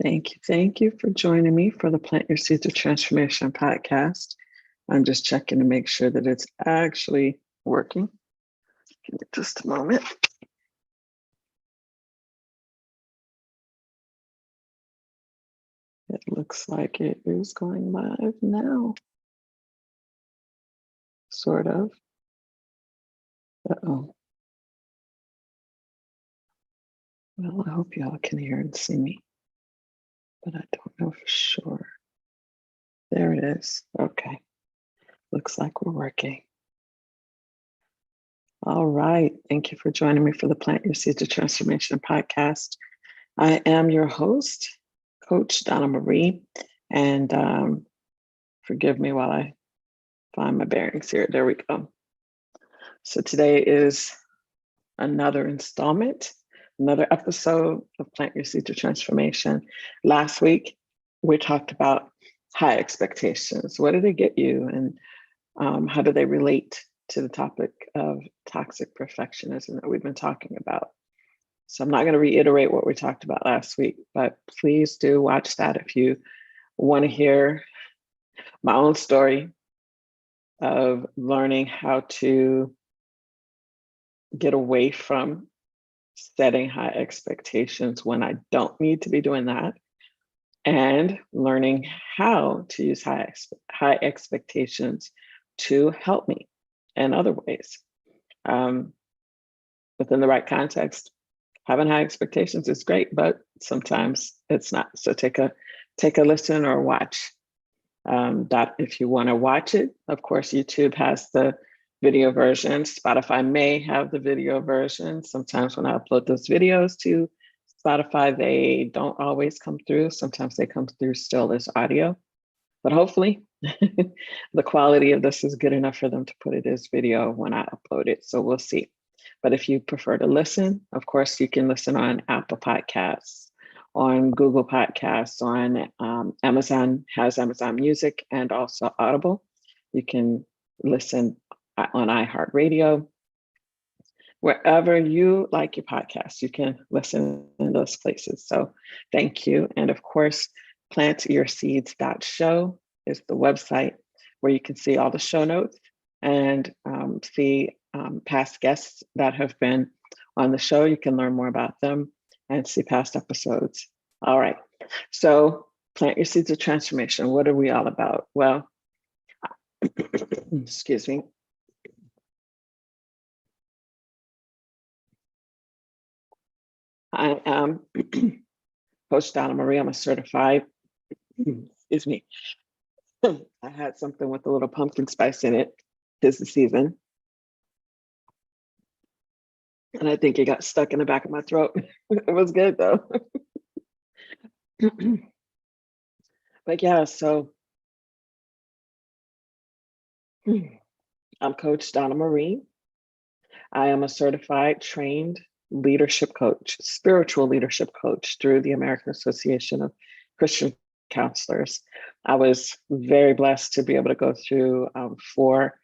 Thank you for joining me for the Plant Your Seeds of Transformation podcast. I'm just checking to make sure that it's actually working. Give me just a moment. It looks like it is going live now. Sort of. Uh-oh. Well, I hope y'all can hear and see me, but I don't know for sure. There it is. Okay. Looks like we're working. All right. Thank you for joining me for the Plant Your Seeds of Transformation podcast. I am your host, Coach Donna Marie, and forgive me while I find my bearings here. There we go. So today is another installment, another episode of Plant Your Seeds of Transformation. Last week, we talked about high expectations. What do they get you, and how do they relate to the topic of toxic perfectionism that we've been talking about? So I'm not going to reiterate what we talked about last week, but please do watch that if you want to hear my own story of learning how to get away from setting high expectations when I don't need to be doing that, and learning how to use high expectations to help me in other ways. Within the right context, having high expectations is great, but sometimes it's not. So take a listen or watch. That if you want to watch it, of course, YouTube has the video version. Spotify may have the video version. Sometimes when I upload those videos to Spotify, they don't always come through. Sometimes they come through still as audio, but hopefully the quality of this is good enough for them to put it as video when I upload it. So we'll see. But if you prefer to listen, of course, you can listen on Apple Podcasts, on Google Podcasts, on Amazon has Amazon Music and also Audible. You can listen on iHeartRadio. Wherever you like your podcast, you can listen in those places. So thank you. And of course, PlantYourSeeds.show is the website where you can see all the show notes and see past guests that have been on the show. You can learn more about them and see past episodes. All right. So Plant Your Seeds of Transformation. What are we all about? Well, excuse me. I am Coach Donna Marie. I'm a certified, excuse me. I had something with a little pumpkin spice in it. 'Tis the season. And I think it got stuck in the back of my throat. It was good though. But yeah, so I'm Coach Donna Marie. I am a certified trained leadership coach, spiritual leadership coach through the American Association of Christian Counselors. I was very blessed to be able to go through 4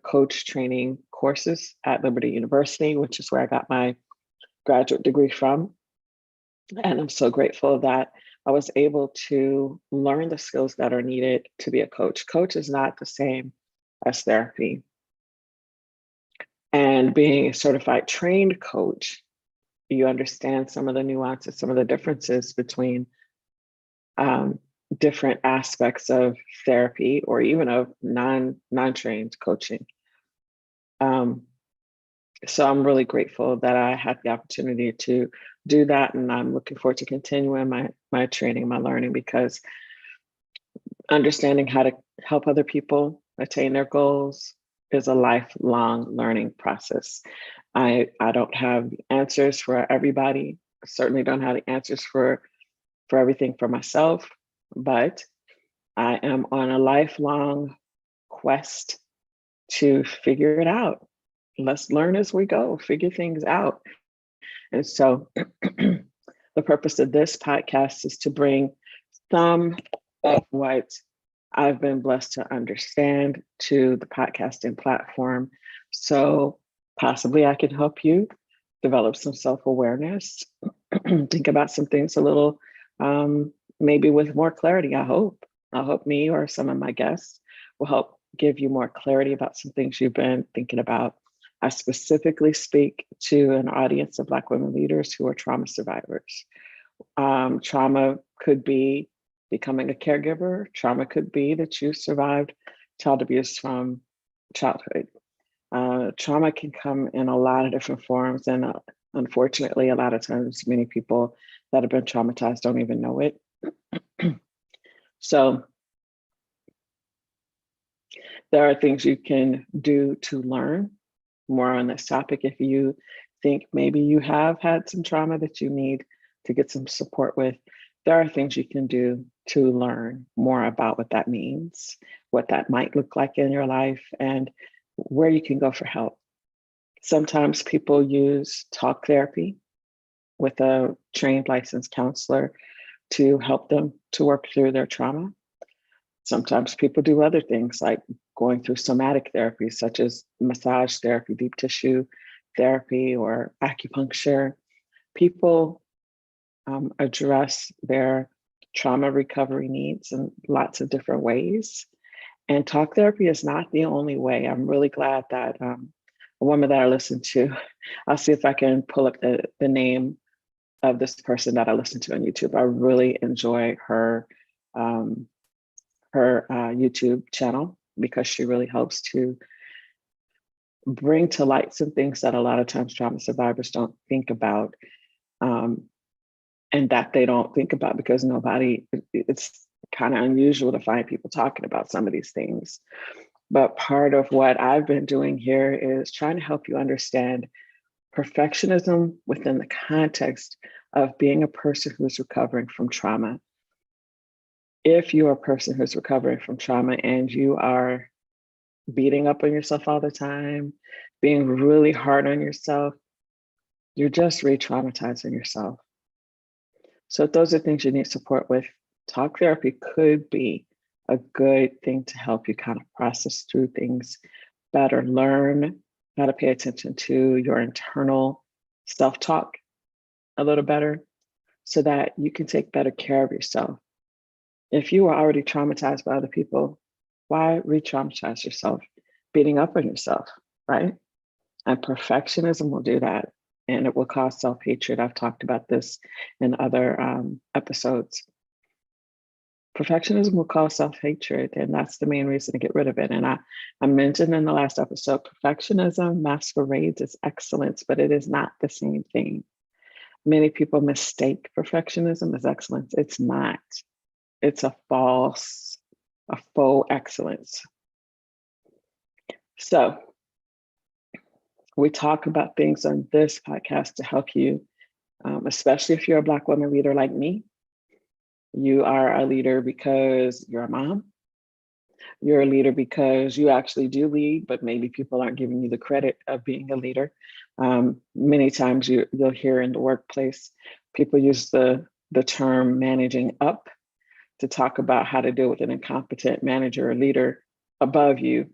coach training courses at Liberty University, which is where I got my graduate degree from. And I'm so grateful that I was able to learn the skills that are needed to be a coach. Coach is not the same as therapy. And being a certified trained coach, you understand some of the nuances, some of the differences between different aspects of therapy or even of non-trained coaching. So I'm really grateful that I had the opportunity to do that. And I'm looking forward to continuing my training, my learning, because understanding how to help other people attain their goals is a lifelong learning process. I don't have the answers for everybody. I certainly don't have the answers for everything for myself, but I am on a lifelong quest to figure it out. Let's learn as we go, figure things out. And so the purpose of this podcast is to bring some of what I've been blessed to understand to the podcasting platform. So possibly I can help you develop some self-awareness, think about some things a little maybe with more clarity, I hope. I hope me or some of my guests will help give you more clarity about some things you've been thinking about. I specifically speak to an audience of Black women leaders who are trauma survivors. Trauma could be becoming a caregiver. Trauma could be that you survived child abuse from childhood. Trauma can come in a lot of different forms. And unfortunately, a lot of times, many people that have been traumatized don't even know it. So there are things you can do to learn more on this topic. If you think maybe you have had some trauma that you need to get some support with, there are things you can do to learn more about what that means, what that might look like in your life, and where you can go for help. Sometimes people use talk therapy with a trained licensed counselor to help them to work through their trauma. Sometimes people do other things like going through somatic therapy, such as massage therapy, deep tissue therapy, or acupuncture. People address their trauma recovery needs in lots of different ways. And talk therapy is not the only way. I'm really glad that a woman that I listen to, I'll see if I can pull up the name of this person that I listen to on YouTube. I really enjoy her YouTube channel because she really helps to bring to light some things that a lot of times trauma survivors don't think about, and that they don't think about because it's kind of unusual to find people talking about some of these things. But part of what I've been doing here is trying to help you understand perfectionism within the context of being a person who's recovering from trauma. If you're a person who's recovering from trauma and you are beating up on yourself all the time, being really hard on yourself, you're just re-traumatizing yourself. So if those are things you need support with, talk therapy could be a good thing to help you kind of process through things better, learn how to pay attention to your internal self-talk a little better so that you can take better care of yourself. If you are already traumatized by other people, why re-traumatize yourself, beating up on yourself, right? And perfectionism will do that, and it will cause self-hatred. I've talked about this in other episodes. Perfectionism will cause self-hatred, and that's the main reason to get rid of it. And I mentioned in the last episode, perfectionism masquerades as excellence, but it is not the same thing. Many people mistake perfectionism as excellence. It's not. It's a faux excellence. So we talk about things on this podcast to help you, especially if you're a Black woman leader like me. You are a leader because you're a mom. You're a leader because you actually do lead, but maybe people aren't giving you the credit of being a leader. Many times you'll hear in the workplace, people use the term managing up to talk about how to deal with an incompetent manager or leader above you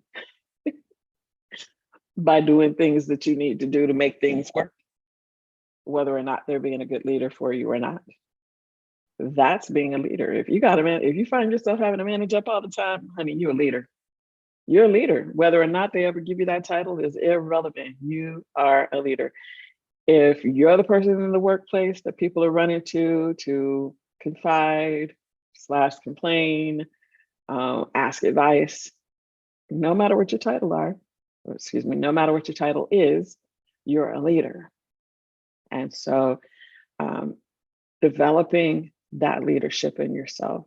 by doing things that you need to do to make things work, whether or not they're being a good leader for you or not. That's being a leader. If you find yourself having to manage up all the time, honey, you're a leader. You're a leader. Whether or not they ever give you that title is irrelevant. You are a leader. If you're the person in the workplace that people are running to confide / complain, ask advice, no matter what your title no matter what your title is, you're a leader. And so developing that leadership in yourself,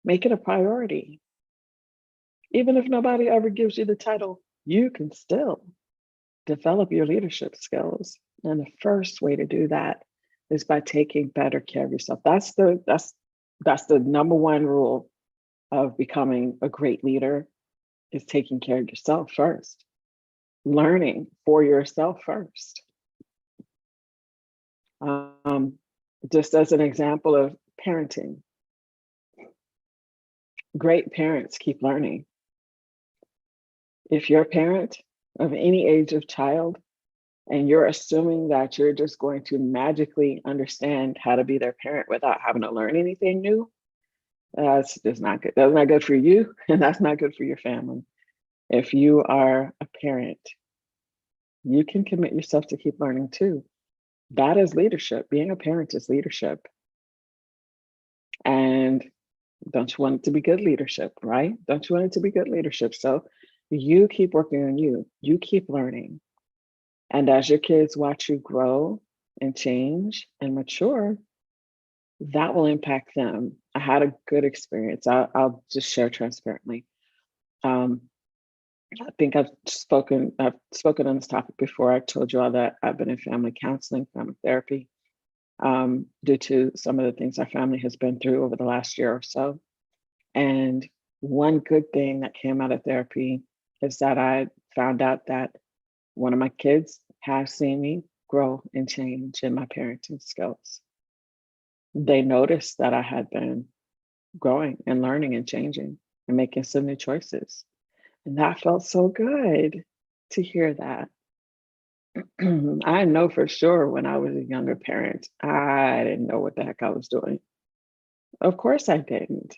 make it a priority. Even if nobody ever gives you the title, you can still develop your leadership skills. And the first way to do that is by taking better care of yourself. That's the number one rule of becoming a great leader, is taking care of yourself first, learning for yourself first. Just as an example of parenting, great parents keep learning. If you're a parent of any age of child, And you're assuming that you're just going to magically understand how to be their parent without having to learn anything new. That's just not good. That's not good for you, and that's not good for your family. If you are a parent, you can commit yourself to keep learning too. That is leadership. Being a parent is leadership. And don't you want it to be good leadership, right? Don't you want it to be good leadership? So you keep working on you. You keep learning. And as your kids watch you grow and change and mature, that will impact them. I had a good experience. I'll just share transparently. I think I've spoken on this topic before. I told you all that I've been in family counseling, family therapy, due to some of the things our family has been through over the last year or so. And one good thing that came out of therapy is that I found out that one of my kids has seen me grow and change in my parenting skills. They noticed that I had been growing and learning and changing and making some new choices. And that felt so good to hear that. I know for sure when I was a younger parent, I didn't know what the heck I was doing. Of course I didn't.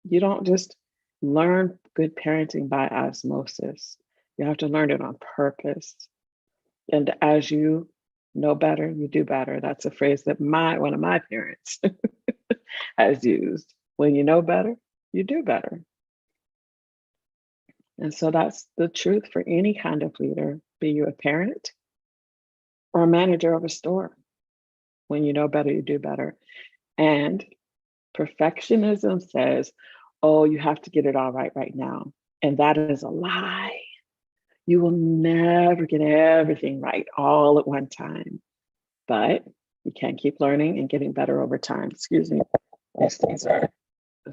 You don't just learn good parenting by osmosis. You have to learn it on purpose. And as you know better, you do better. That's a phrase that one of my parents has used. When you know better, you do better. And so that's the truth for any kind of leader, be you a parent or a manager of a store. When you know better, you do better. And perfectionism says, oh, you have to get it all right now. And that is a lie. You will never get everything right all at one time, but you can keep learning and getting better over time. Excuse me. This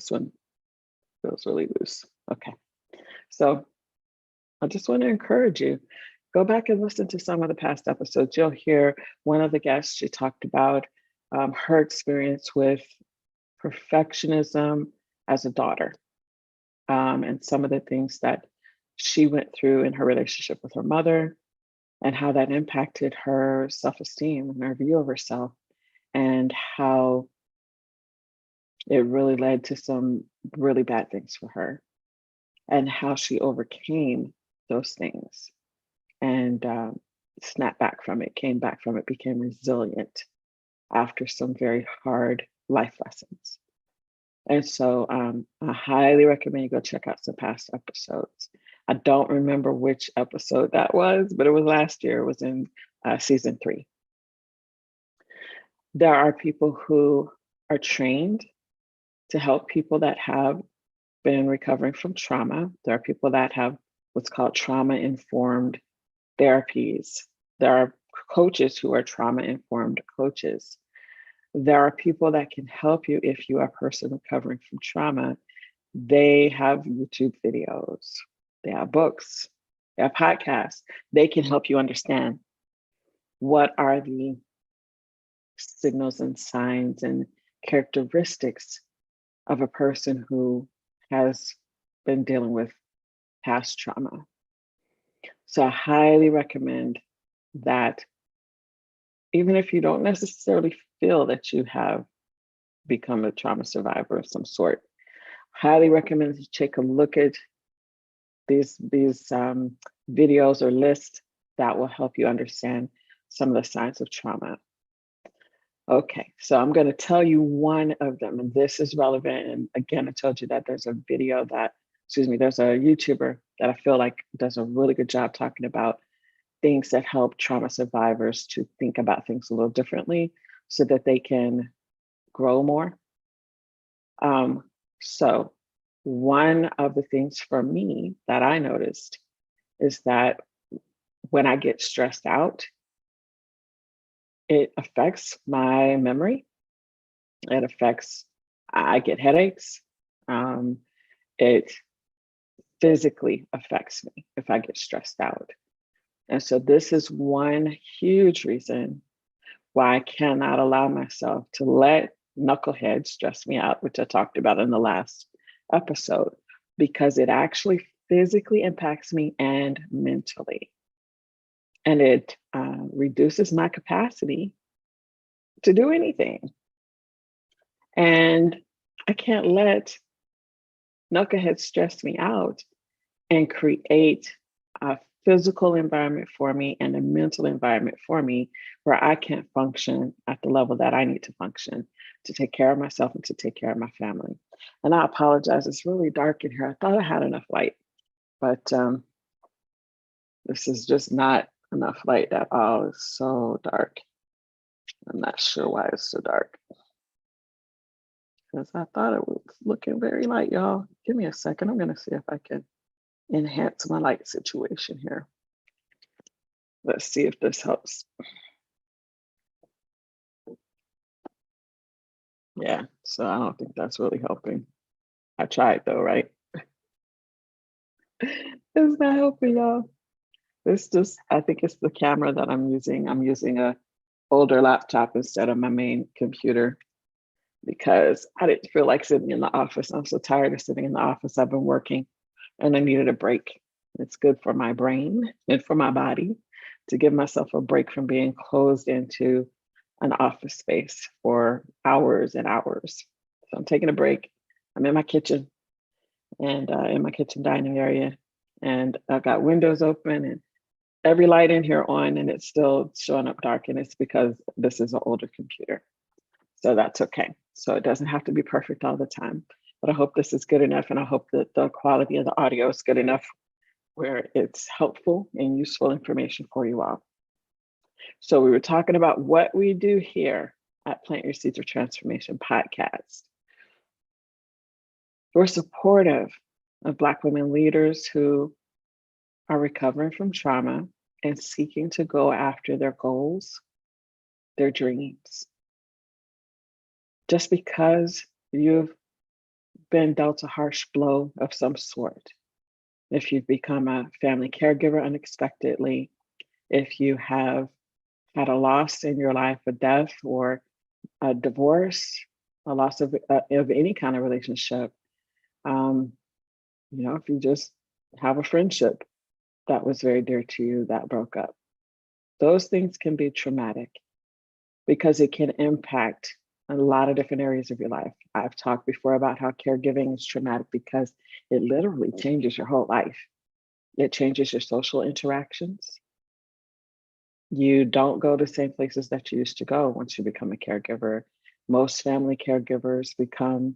one feels really loose. Okay. So I just want to encourage you, go back and listen to some of the past episodes. You'll hear one of the guests, she talked about her experience with perfectionism as a daughter, and some of the things that she went through in her relationship with her mother and how that impacted her self-esteem and her view of herself, and how it really led to some really bad things for her, and how she overcame those things and snapped back from it, came back from it, became resilient after some very hard life lessons. And so I highly recommend you go check out some past episodes. I don't remember which episode that was, but it was last year. It was in season 3. There are people who are trained to help people that have been recovering from trauma. There are people that have what's called trauma-informed therapies. There are coaches who are trauma-informed coaches. There are people that can help you if you are a person recovering from trauma. They have YouTube videos, they have books, they have podcasts. They can help you understand what are the signals and signs and characteristics of a person who has been dealing with past trauma. So I highly recommend that, even if you don't necessarily feel that you have become a trauma survivor of some sort, highly recommend you take a look at these videos or lists that will help you understand some of the signs of trauma. Okay, so I'm going to tell you one of them, and this is relevant. And again, I told you that there's a YouTuber that I feel like does a really good job talking about things that help trauma survivors to think about things a little differently so that they can grow more. So one of the things for me that I noticed is that when I get stressed out, it affects my memory. I get headaches. It physically affects me if I get stressed out. And so this is one huge reason why I cannot allow myself to let knuckleheads stress me out, which I talked about in the last episode, because it actually physically impacts me and mentally. and it reduces my capacity to do anything. And I can't let knuckleheads stress me out and create a physical environment for me and a mental environment for me where I can't function at the level that I need to function to take care of myself and to take care of my family. And I apologize, it's really dark in here. I thought I had enough light, but this is just not enough light at all. It's so dark. I'm not sure why it's so dark. Because I thought it was looking very light, y'all. Give me a second. I'm going to see if I can enhance my light situation here. Let's see if this helps. Yeah, so I don't think that's really helping. I tried though, right? It's not helping, y'all. It's just, I think it's the camera that I'm using. I'm using a older laptop instead of my main computer because I didn't feel like sitting in the office. I'm so tired of sitting in the office. I've been working and I needed a break. It's good for my brain and for my body to give myself a break from being closed into an office space for hours and hours. So I'm taking a break. I'm in my kitchen and in my kitchen dining area, and I've got windows open and every light in here on, and it's still showing up dark, and it's because this is an older computer. So that's okay. So it doesn't have to be perfect all the time, but I hope this is good enough, and I hope that the quality of the audio is good enough where it's helpful and useful information for you all. So we were talking about what we do here at Plant Your Seeds of Transformation podcast. We're supportive of Black women leaders who are recovering from trauma and seeking to go after their goals, their dreams. Just because you've been dealt a harsh blow of some sort, if you've become a family caregiver unexpectedly, if you have had a loss in your life, a death or a divorce, a loss of any kind of relationship, if you just have a friendship that was very dear to you that broke up, those things can be traumatic because it can impact a lot of different areas of your life. I've talked before about how caregiving is traumatic because it literally changes your whole life. It changes your social interactions. You don't go to the same places that you used to go once you become a caregiver. Most family caregivers become,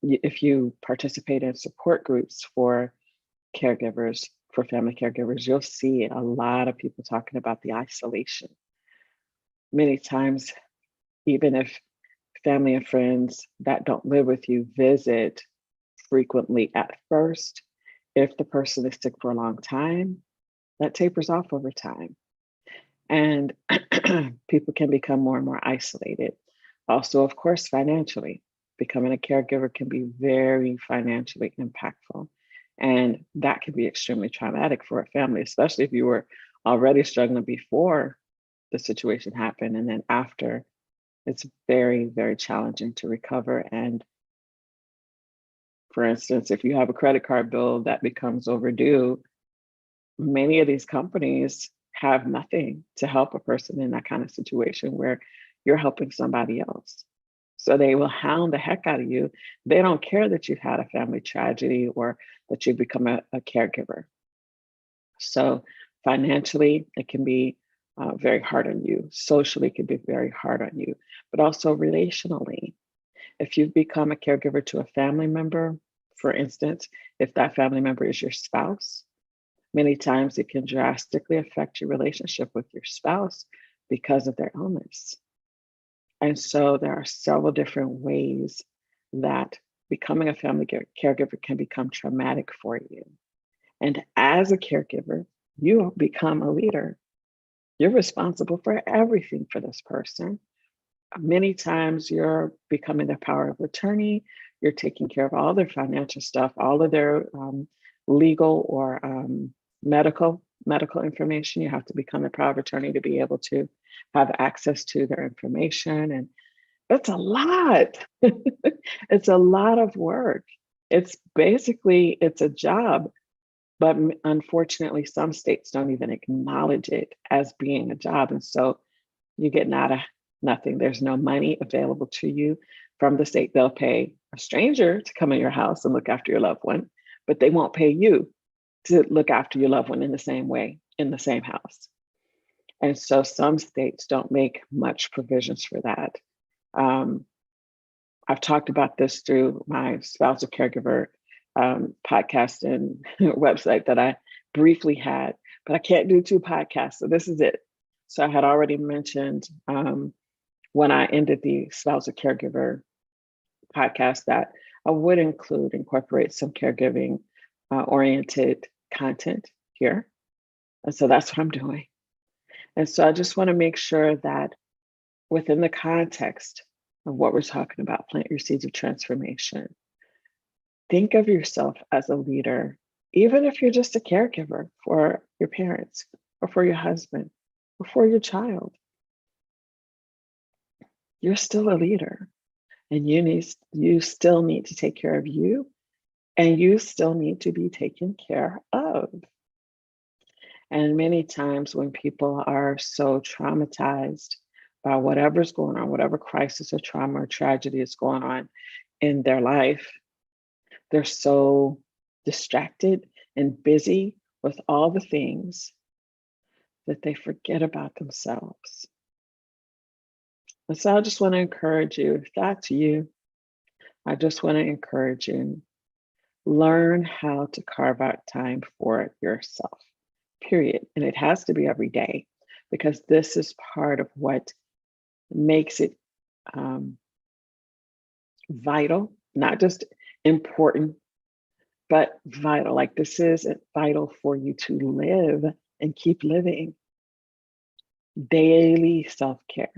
if you participate in support groups for caregivers, for family caregivers, you'll see a lot of people talking about the isolation. Many times, even if family and friends that don't live with you visit frequently at first, if the person is sick for a long time, that tapers off over time. And people can become more and more isolated. Also, of course, financially, becoming a caregiver can be very financially impactful. And that can be extremely traumatic for a family, especially if you were already struggling before the situation happened. And then after, it's very, very challenging to recover. And for instance, if you have a credit card bill that becomes overdue, many of these companies have nothing to help a person in that kind of situation where you're helping somebody else. So they will hound the heck out of you. They don't care that you've had a family tragedy or that you've become a caregiver. So financially, it can be very hard on you. Socially, it can be very hard on you, but also relationally. If you've become a caregiver to a family member, for instance, if that family member is your spouse, many times it can drastically affect your relationship with your spouse because of their illness. And so there are several different ways that becoming a family caregiver can become traumatic for you. And as a caregiver, you become a leader. You're responsible for everything for this person. Many times you're becoming their power of attorney. You're taking care of all their financial stuff, all of their legal or medical information. You have to become a power of attorney to be able to have access to their information. And it's a lot. It's a lot of work. It's a job But unfortunately, some states don't even acknowledge it as being a job. And so you're getting out of nothing. There's no money available to you from the state. They'll pay a stranger to come in your house and look after your loved one, but they won't pay you to look after your loved one in the same way, in the same house. And so some states don't make much provisions for that. I've talked about this through my spousal caregiver podcast and website that I briefly had, but I can't do 2 podcasts. So this is it. So I had already mentioned when I ended the spousal caregiver podcast that I would incorporate some caregiving oriented content here. And so that's what I'm doing. And so I just want to make sure that within the context of what we're talking about, plant your seeds of transformation, think of yourself as a leader, even if you're just a caregiver for your parents or for your husband or for your child. You're still a leader, and you still need to take care of you, and you still need to be taken care of. And many times when people are so traumatized by whatever's going on, whatever crisis or trauma or tragedy is going on in their life, they're so distracted and busy with all the things that they forget about themselves. And so I just want to encourage you, if that's you, I just want to encourage you, learn how to carve out time for yourself, period. And it has to be every day, because this is part of what makes it vital, not just important, but vital. Like, this is vital for you to live and keep living. Daily self-care,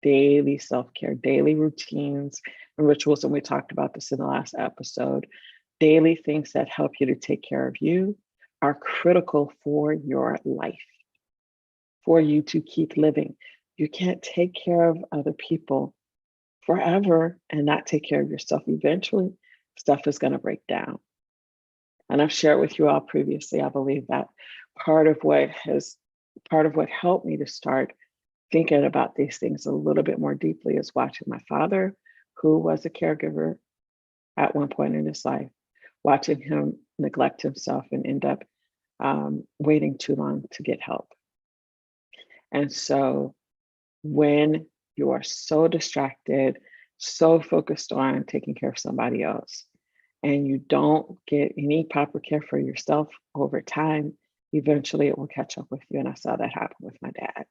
daily routines and rituals. And we talked about this in the last episode. Daily things that help you to take care of you are critical for your life, for you to keep living. You can't take care of other people forever and not take care of yourself. Eventually, stuff is going to break down. And I've shared with you all previously, I believe that part of what helped me to start thinking about these things a little bit more deeply is watching my father, who was a caregiver at one point in his life, watching him neglect himself and end up waiting too long to get help. And so when you are so distracted, so focused on taking care of somebody else, and you don't get any proper care for yourself over time, eventually it will catch up with you. And I saw that happen with my dad.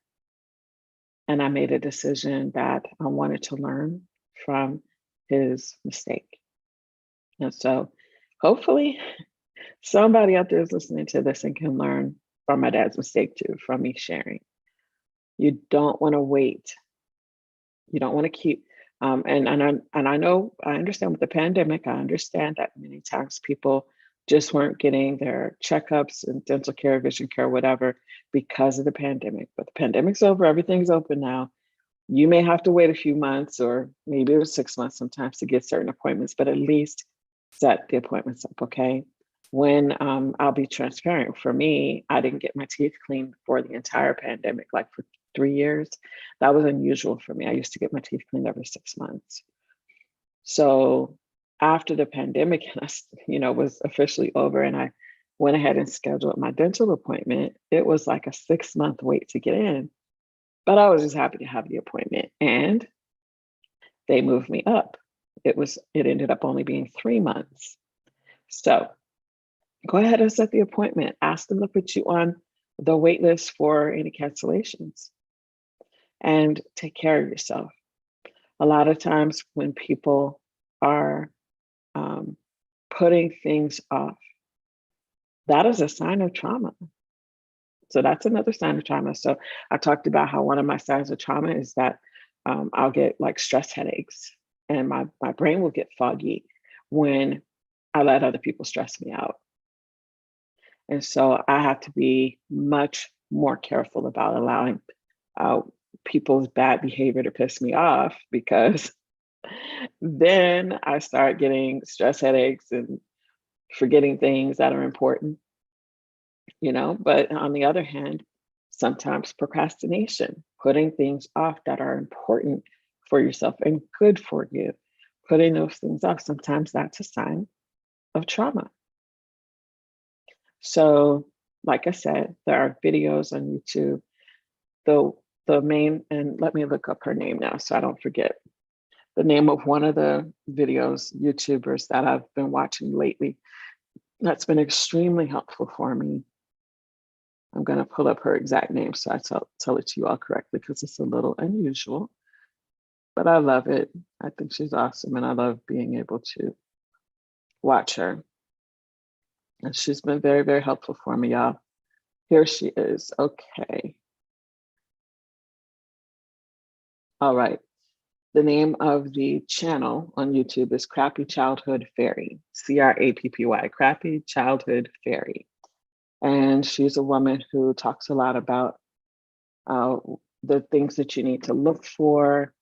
And I made a decision that I wanted to learn from his mistake. And so hopefully somebody out there is listening to this and can learn from my dad's mistake too, from me sharing. You don't want to wait. You don't want to keep, and I know, I understand with the pandemic, I understand that many times people just weren't getting their checkups and dental care, vision care, whatever, because of the pandemic. But the pandemic's over, everything's open now. You may have to wait a few months, or maybe it was 6 months sometimes, to get certain appointments, but at least set the appointments up, okay? When I'll be transparent, for me, I didn't get my teeth cleaned for the entire pandemic, like for 3 years. That was unusual for me. I used to get my teeth cleaned every 6 months. So after the pandemic, was officially over, and I went ahead and scheduled my dental appointment, it was like a 6-month wait to get in. But I was just happy to have the appointment, and they moved me up. It ended up only being 3 months. So go ahead and set the appointment. Ask them to put you on the wait list for any cancellations, and take care of yourself. A lot of times when people are putting things off, that is a sign of trauma. So that's another sign of trauma. So I talked about how one of my signs of trauma is that I'll get like stress headaches, and my brain will get foggy when I let other people stress me out. And so I have to be much more careful about allowing people's bad behavior to piss me off, because then I start getting stress headaches and forgetting things that are important, but on the other hand, sometimes procrastination, putting things off that are important for yourself and good for you, putting those things off, sometimes that's a sign of trauma. So, like I said, there are videos on YouTube. The main, and let me look up her name now so I don't forget the name of one of the YouTubers that I've been watching lately that's been extremely helpful for me. I'm going to pull up her exact name so I tell it to you all correctly, because it's a little unusual, but I love it. I think she's awesome, and I love being able to watch her. And she's been very, very helpful for me, y'all. Here she is. Okay. All right. The name of the channel on YouTube is Crappy Childhood Fairy, CRAPPY, Crappy Childhood Fairy. And she's a woman who talks a lot about the things that you need to look for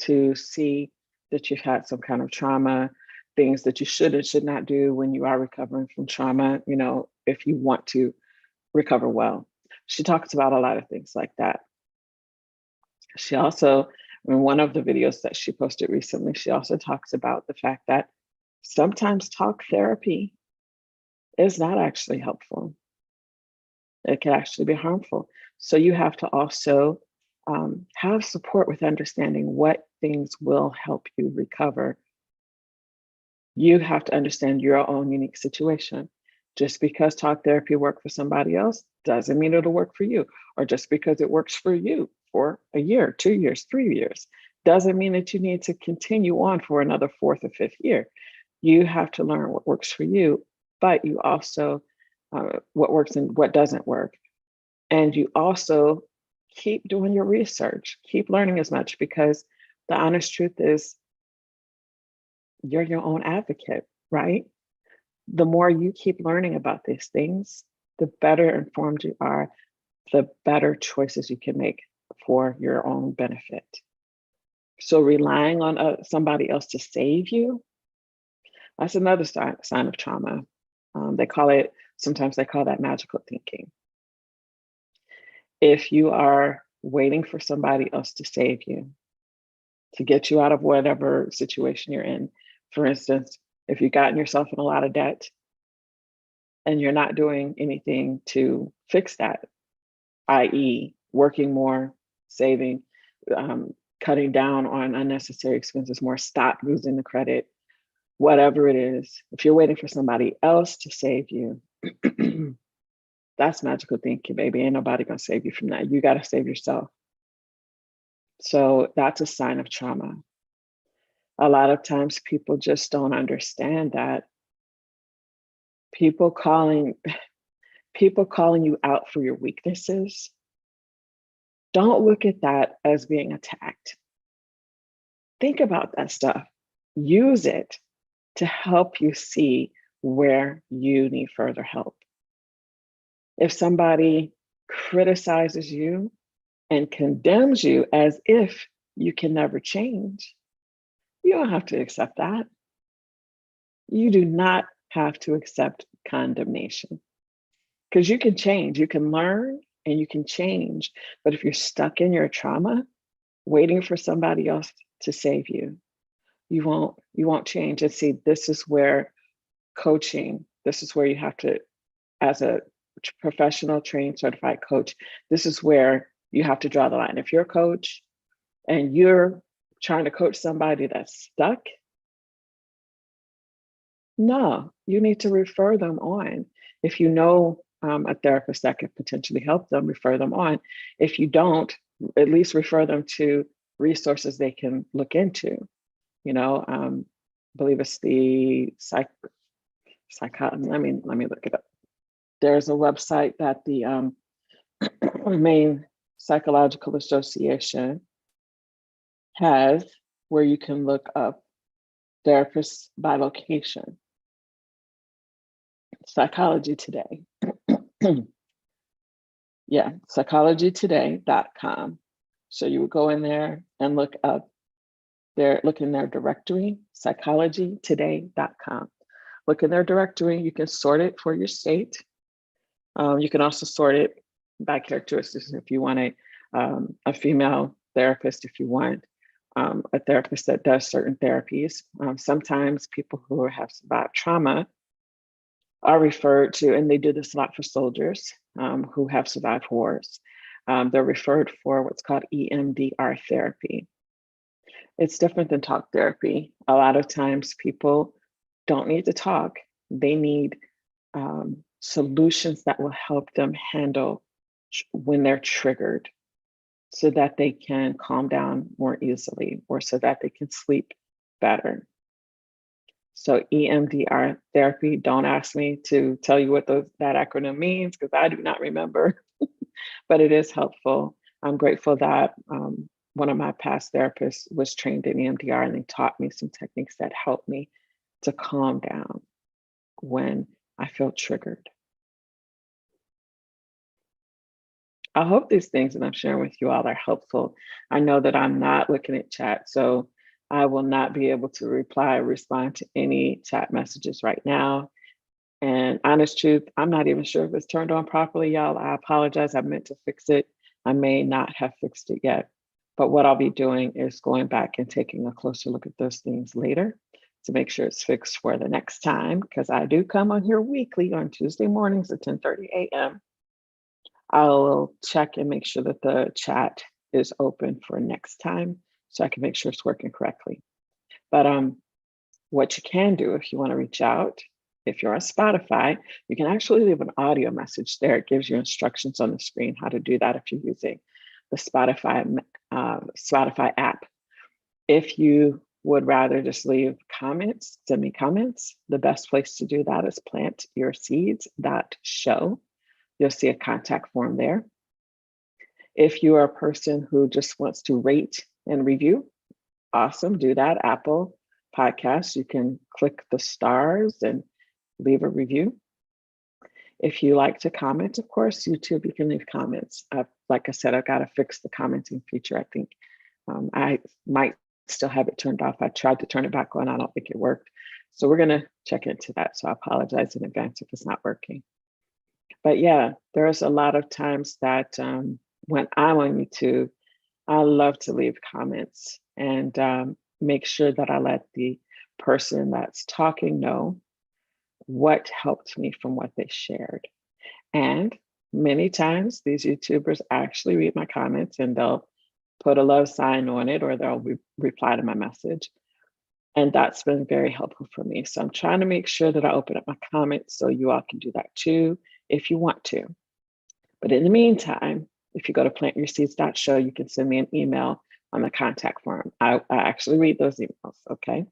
to see that you've had some kind of trauma, things that you should and should not do when you are recovering from trauma, if you want to recover well. She talks about a lot of things like that. She also, in one of the videos that she posted recently, she also talks about the fact that sometimes talk therapy is not actually helpful. It can actually be harmful. So you have to also have support with understanding what things will help you recover. You have to understand your own unique situation. Just because talk therapy worked for somebody else doesn't mean it'll work for you. Or just because it works for you for a year, 2 years, 3 years, doesn't mean that you need to continue on for another 4th or 5th year. You have to learn what works for you, but you also what works and what doesn't work. And you also keep doing your research, keep learning as much, because the honest truth is you're your own advocate, right? The more you keep learning about these things, the better informed you are, the better choices you can make for your own benefit. So relying on somebody else to save you, that's another sign of trauma. Sometimes they call that magical thinking. If you are waiting for somebody else to save you, to get you out of whatever situation you're in, for instance, if you've gotten yourself in a lot of debt and you're not doing anything to fix that, i.e., working more, saving, cutting down on unnecessary expenses more, stop losing the credit, whatever it is, if you're waiting for somebody else to save you, that's magical thinking, baby. Ain't nobody gonna save you from that. You gotta save yourself. So that's a sign of trauma. A lot of times people just don't understand that people calling you out for your weaknesses, don't look at that as being attacked. Think about that stuff. Use it to help you see where you need further help. If somebody criticizes you and condemns you as if you can never change, you don't have to accept that. You do not have to accept condemnation, because you can change, you can learn, and you can change. But if you're stuck in your trauma, waiting for somebody else to save you, you won't change. And see, this is where coaching, this is where you have to, as a professional trained certified coach, this is where you have to draw the line. If you're a coach and you're trying to coach somebody that's stuck, no, you need to refer them on. If you know a therapist that could potentially help them, refer them on. If you don't, at least refer them to resources they can look into. I believe it's the let me look it up. There's a website that the Maine Psychological Association has where you can look up therapists by location. Psychology Today. Yeah, psychologytoday.com. So you would go in there and look in their directory, psychologytoday.com. look in their directory. You can sort it for your state. You can also sort it by characteristics if you want a female therapist, if you want a therapist that does certain therapies. Sometimes people who have survived trauma are referred to, and they do this a lot for soldiers who have survived wars. They're referred for what's called EMDR therapy. It's different than talk therapy. A lot of times people don't need to talk. They need solutions that will help them handle when they're triggered so that they can calm down more easily or so that they can sleep better. So EMDR therapy, don't ask me to tell you what that acronym means because I do not remember, but it is helpful. I'm grateful that one of my past therapists was trained in EMDR and they taught me some techniques that helped me to calm down when I feel triggered. I hope these things that I'm sharing with you all are helpful. I know that I'm not looking at chat, so I will not be able to respond to any chat messages right now. And honest truth, I'm not even sure if it's turned on properly, y'all. I apologize. I meant to fix it. I may not have fixed it yet. But what I'll be doing is going back and taking a closer look at those things later to make sure it's fixed for the next time, because I do come on here weekly on Tuesday mornings at 10:30 a.m. I'll check and make sure that the chat is open for next time so I can make sure it's working correctly. But what you can do if you want to reach out, if you're on Spotify, you can actually leave an audio message there. It gives you instructions on the screen how to do that if you're using the Spotify app. If you would rather just leave comments, send me comments, the best place to do that is PlantYourSeeds.show. You'll see a contact form there. If you are a person who just wants to rate and review, awesome, do that. Apple Podcasts, you can click the stars and leave a review. If you like to comment, of course, YouTube, you can leave comments. Like I said, I've got to fix the commenting feature. I think I might still have it turned off. I tried to turn it back on. I don't think it worked. So we're going to check into that. So I apologize in advance if it's not working. But yeah, there's a lot of times that when I'm on YouTube, I love to leave comments and make sure that I let the person that's talking know what helped me from what they shared. And many times these YouTubers actually read my comments and they'll put a love sign on it or they'll reply to my message. And that's been very helpful for me. So I'm trying to make sure that I open up my comments so you all can do that too, if you want to. But in the meantime, if you go to PlantYourSeeds.show, you can send me an email on the contact form. I actually read those emails, okay?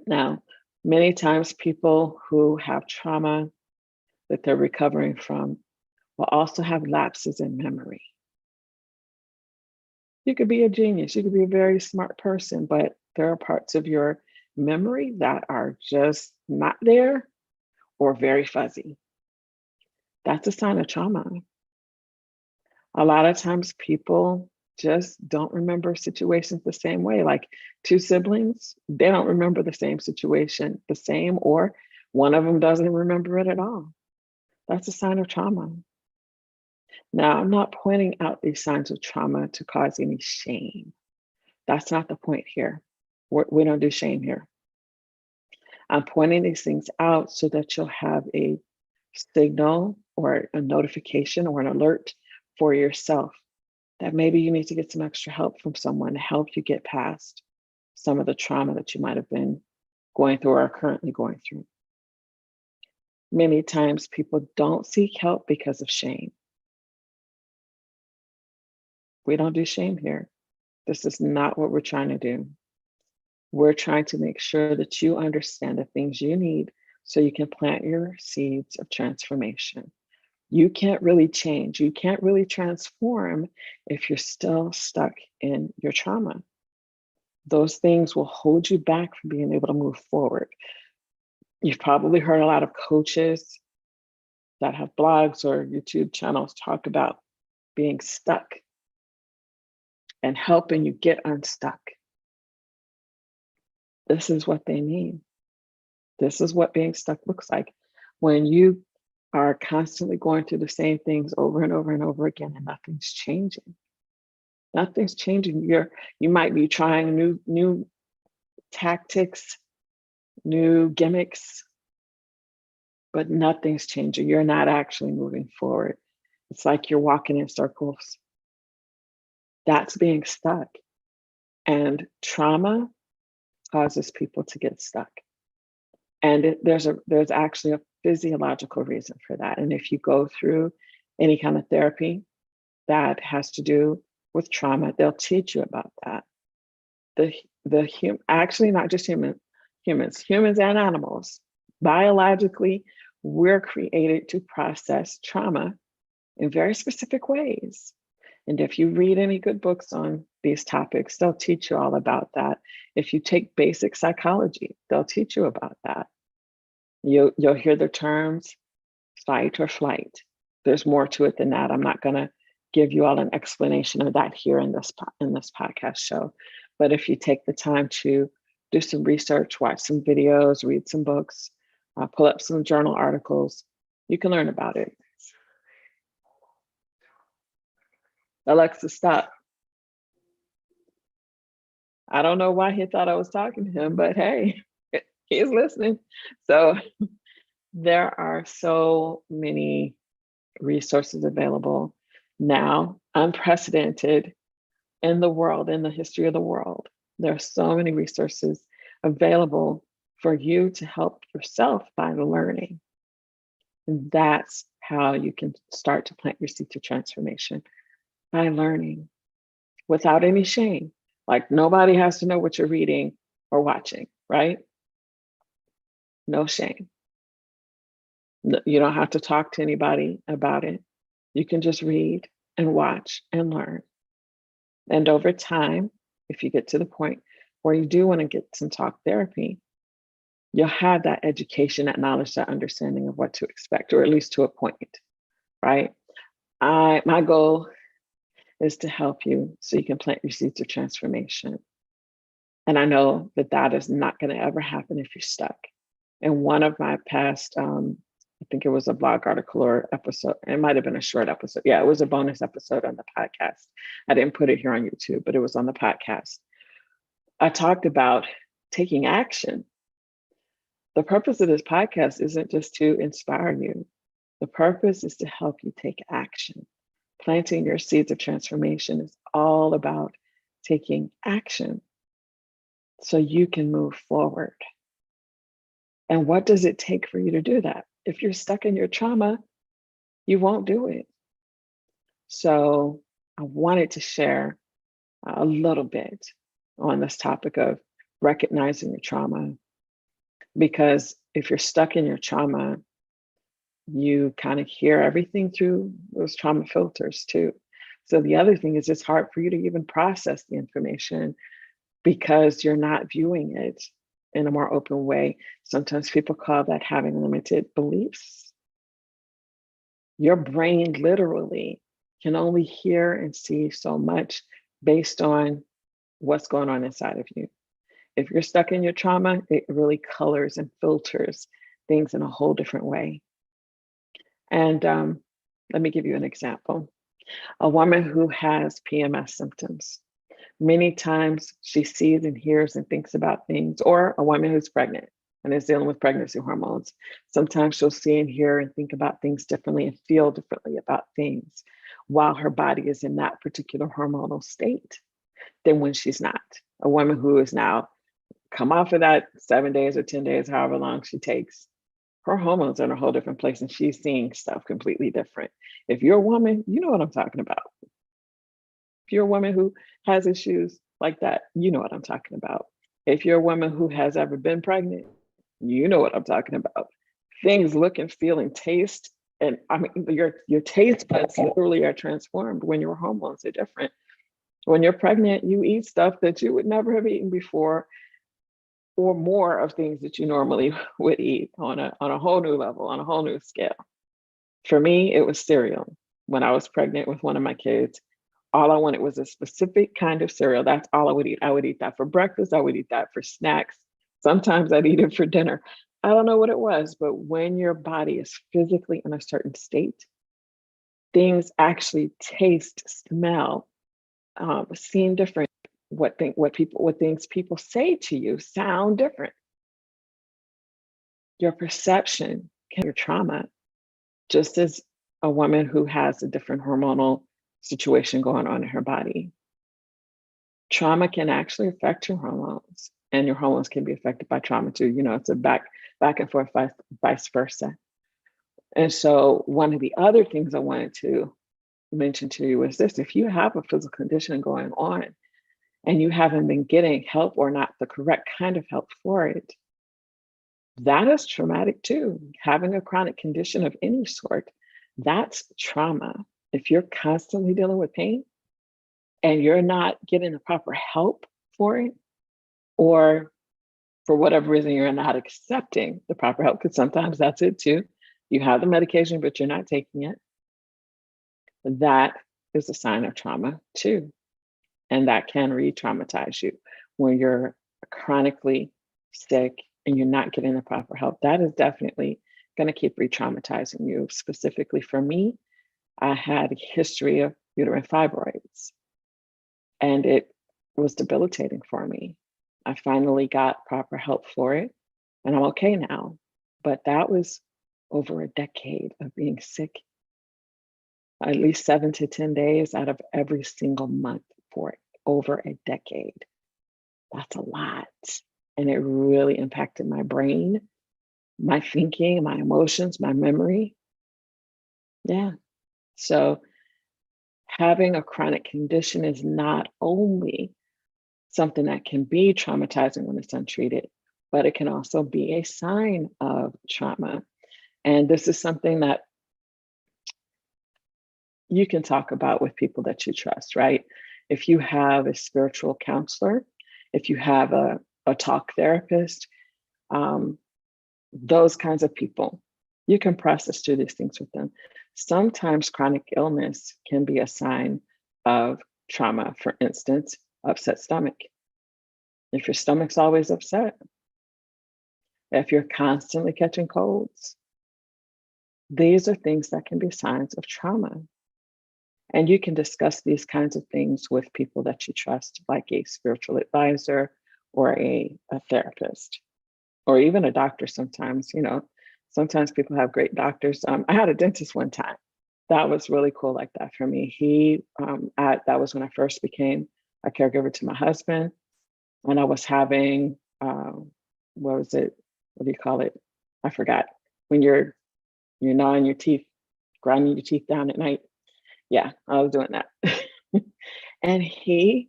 Now, many times people who have trauma that they're recovering from will also have lapses in memory. You could be a genius, you could be a very smart person, but there are parts of your memory that are just not there or very fuzzy. That's a sign of trauma. A lot of times people just don't remember situations the same way. Like two siblings, they don't remember the same situation the same, or one of them doesn't remember it at all. That's a sign of trauma. Now, I'm not pointing out these signs of trauma to cause any shame. That's not the point here. We don't do shame here. I'm pointing these things out so that you'll have a signal or a notification or an alert for yourself that maybe you need to get some extra help from someone to help you get past some of the trauma that you might have been going through or are currently going through. Many times people don't seek help because of shame. We don't do shame here. This is not what we're trying to do. We're trying to make sure that you understand the things you need so you can plant your seeds of transformation. You can't really change. You can't really transform if you're still stuck in your trauma. Those things will hold you back from being able to move forward. You've probably heard a lot of coaches that have blogs or YouTube channels talk about being stuck and helping you get unstuck. This is what they mean. This is what being stuck looks like. When you are constantly going through the same things over and over and over again and nothing's changing. Nothing's changing. You might be trying new tactics, new gimmicks, but nothing's changing. You're not actually moving forward. It's like you're walking in circles. That's being stuck. And trauma causes people to get stuck. And there's actually a physiological reason for that. And if you go through any kind of therapy that has to do with trauma, they'll teach you about that. Actually not just humans and animals. Biologically, we're created to process trauma in very specific ways. And if you read any good books on these topics, they'll teach you all about that. If you take basic psychology, they'll teach you about that. You'll hear the terms fight or flight. There's more to it than that. I'm not going to give you all an explanation of that here in this podcast show. But if you take the time to do some research, watch some videos, read some books, pull up some journal articles, you can learn about it. Alexa, stop. I don't know why he thought I was talking to him, but hey, he's listening. So there are so many resources available now, unprecedented in the world, in the history of the world. There are so many resources available for you to help yourself by learning. And that's how you can start to plant your seeds of transformation, by learning without any shame. Like nobody has to know what you're reading or watching, right? No shame. You don't have to talk to anybody about it. You can just read and watch and learn. And over time, if you get to the point where you do want to get some talk therapy, you'll have that education, that knowledge, that understanding of what to expect, or at least to a point, right? My goal is to help you so you can plant your seeds of transformation. And I know that that is not going to ever happen if you're stuck. In one of my past, I think it was a blog article or episode, it might have been a short episode. Yeah, it was a bonus episode on the podcast. I didn't put it here on YouTube, but it was on the podcast. I talked about taking action. The purpose of this podcast isn't just to inspire you. The purpose is to help you take action. Planting your seeds of transformation is all about taking action so you can move forward. And what does it take for you to do that? If you're stuck in your trauma, you won't do it. So I wanted to share a little bit on this topic of recognizing your trauma, because if you're stuck in your trauma, you kind of hear everything through those trauma filters too. So the other thing is it's hard for you to even process the information because you're not viewing it in a more open way. Sometimes people call that having limited beliefs. Your brain literally can only hear and see so much based on what's going on inside of you. If you're stuck in your trauma, it really colors and filters things in a whole different way. And let me give you an example. A woman who has PMS symptoms, many times she sees and hears and thinks about things, or a woman who's pregnant and is dealing with pregnancy hormones. Sometimes she'll see and hear and think about things differently and feel differently about things while her body is in that particular hormonal state than when she's not. A woman who is now come off of that 7 days or 10 days, however long she takes, her hormones are in a whole different place and she's seeing stuff completely different. If you're a woman, you know what I'm talking about. If you're a woman who has issues like that, you know what I'm talking about. If you're a woman who has ever been pregnant, you know what I'm talking about. Things look and feel and taste, and I mean, your taste buds literally are transformed when your hormones are different. When you're pregnant, you eat stuff that you would never have eaten before, or more of things that you normally would eat on a whole new level, on a whole new scale. For me, it was cereal. When I was pregnant with one of my kids, all I wanted was a specific kind of cereal. That's all I would eat. I would eat that for breakfast. I would eat that for snacks. Sometimes I'd eat it for dinner. I don't know what it was, but when your body is physically in a certain state, things actually taste, smell, seem different. What things people say to you sound different. Your perception can your trauma, just as a woman who has a different hormonal situation going on in her body. Trauma can actually affect your hormones, and your hormones can be affected by trauma too. It's a back and forth, vice versa. And so, one of the other things I wanted to mention to you is this: if you have a physical condition going on and you haven't been getting help or not the correct kind of help for it, that is traumatic too. Having a chronic condition of any sort, that's trauma. If you're constantly dealing with pain and you're not getting the proper help for it, or for whatever reason, you're not accepting the proper help, because sometimes that's it too. You have the medication, but you're not taking it. That is a sign of trauma too. And that can re-traumatize you when you're chronically sick and you're not getting the proper help. That is definitely going to keep re-traumatizing you. Specifically for me, I had a history of uterine fibroids, and it was debilitating for me. I finally got proper help for it, and I'm okay now. But that was over a decade of being sick, at least 7 to 10 days out of every single month for over a decade. That's a lot. And it really impacted my brain, my thinking, my emotions, my memory. Yeah. So having a chronic condition is not only something that can be traumatizing when it's untreated, but it can also be a sign of trauma. And this is something that you can talk about with people that you trust, right? If you have a spiritual counselor, if you have a talk therapist, those kinds of people, you can process through these things with them. Sometimes chronic illness can be a sign of trauma. For instance, upset stomach. If your stomach's always upset, if you're constantly catching colds, these are things that can be signs of trauma. And you can discuss these kinds of things with people that you trust, like a spiritual advisor or a therapist, or even a doctor sometimes. Sometimes people have great doctors. I had a dentist one time. That was really cool like that for me. That was when I first became a caregiver to my husband, and I was having, what was it? What do you call it? I forgot. When you're gnawing your teeth, grinding your teeth down at night. Yeah, I was doing that. And he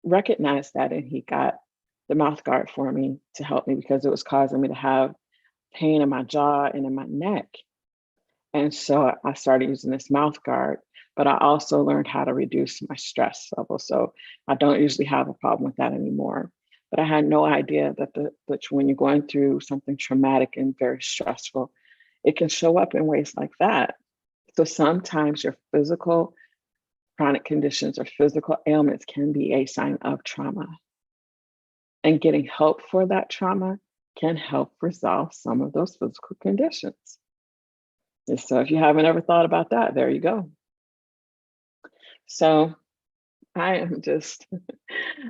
recognized that, and he got the mouth guard for me to help me because it was causing me to have pain in my jaw and in my neck. And so I started using this mouth guard, but I also learned how to reduce my stress level. So I don't usually have a problem with that anymore. But I had no idea that when you're going through something traumatic and very stressful, it can show up in ways like that. So sometimes your physical chronic conditions or physical ailments can be a sign of trauma. And getting help for that trauma can help resolve some of those physical conditions. And so if you haven't ever thought about that, there you go. So I am just,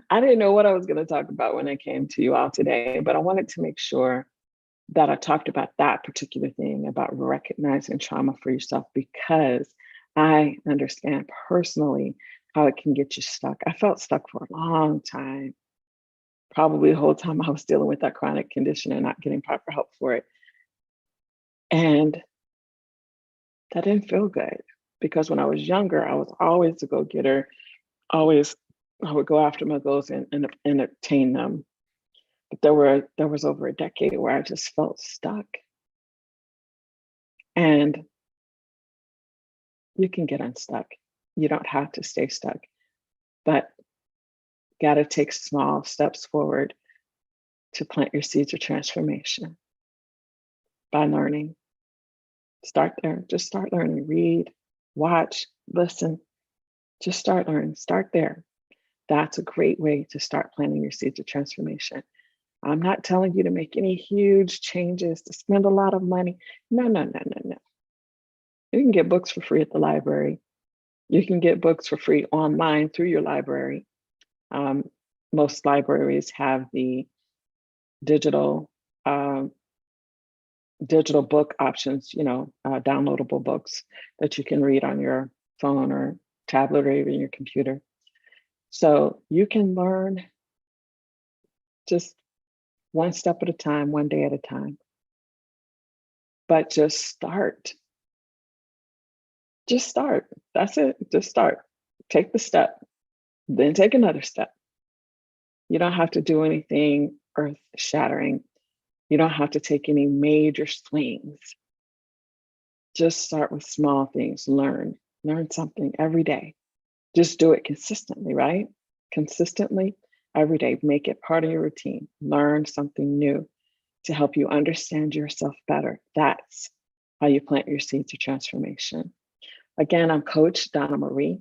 I didn't know what I was going to talk about when I came to you all today, but I wanted to make sure that I talked about that particular thing about recognizing trauma for yourself, because I understand personally how it can get you stuck. I felt stuck for a long time, probably the whole time I was dealing with that chronic condition and not getting proper help for it. And that didn't feel good, because when I was younger, I was always a go-getter. Always, I would go after my goals and obtain them. But there was over a decade where I just felt stuck. And you can get unstuck. You don't have to stay stuck, but got to take small steps forward to plant your seeds of transformation by learning. Start there. Just start learning. Read, watch, listen. Just start learning. Start there. That's a great way to start planting your seeds of transformation. I'm not telling you to make any huge changes, to spend a lot of money. No, no, no, no, no. You can get books for free at the library. You can get books for free online through your library. Um, most libraries have the digital um, digital book options, downloadable books that you can read on your phone or tablet or even your computer. So you can learn just one step at a time, one day at a time. But just start. Just start. That's it. Just start. Take the step, then take another step. You don't have to do anything earth shattering. You don't have to take any major swings. Just start with small things. Learn something every day. Just do it consistently, right? Consistently every day. Make it part of your routine. Learn something new to help you understand yourself better. That's how you plant your seeds of transformation. Again, I'm Coach Donna Marie.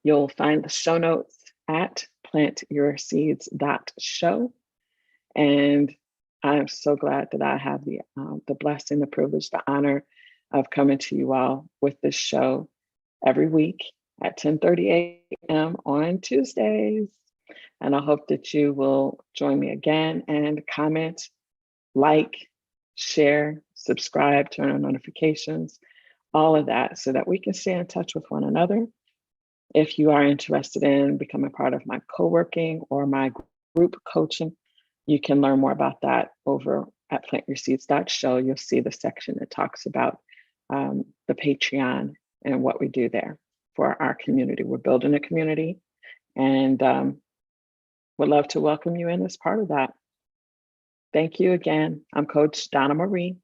You'll find the show notes at PlantYourSeeds.show. And I'm so glad that I have the blessing, the privilege, the honor of coming to you all with this show every week at 10:30 a.m. on Tuesdays. And I hope that you will join me again and comment, like, share, subscribe, turn on notifications, all of that so that we can stay in touch with one another. If you are interested in becoming part of my co-working or my group coaching, you can learn more about that over at PlantYourSeeds.show. You'll see the section that talks about the Patreon and what we do there for our community. We're building a community and would love to welcome you in as part of that. Thank you again. I'm Coach Donna Marie.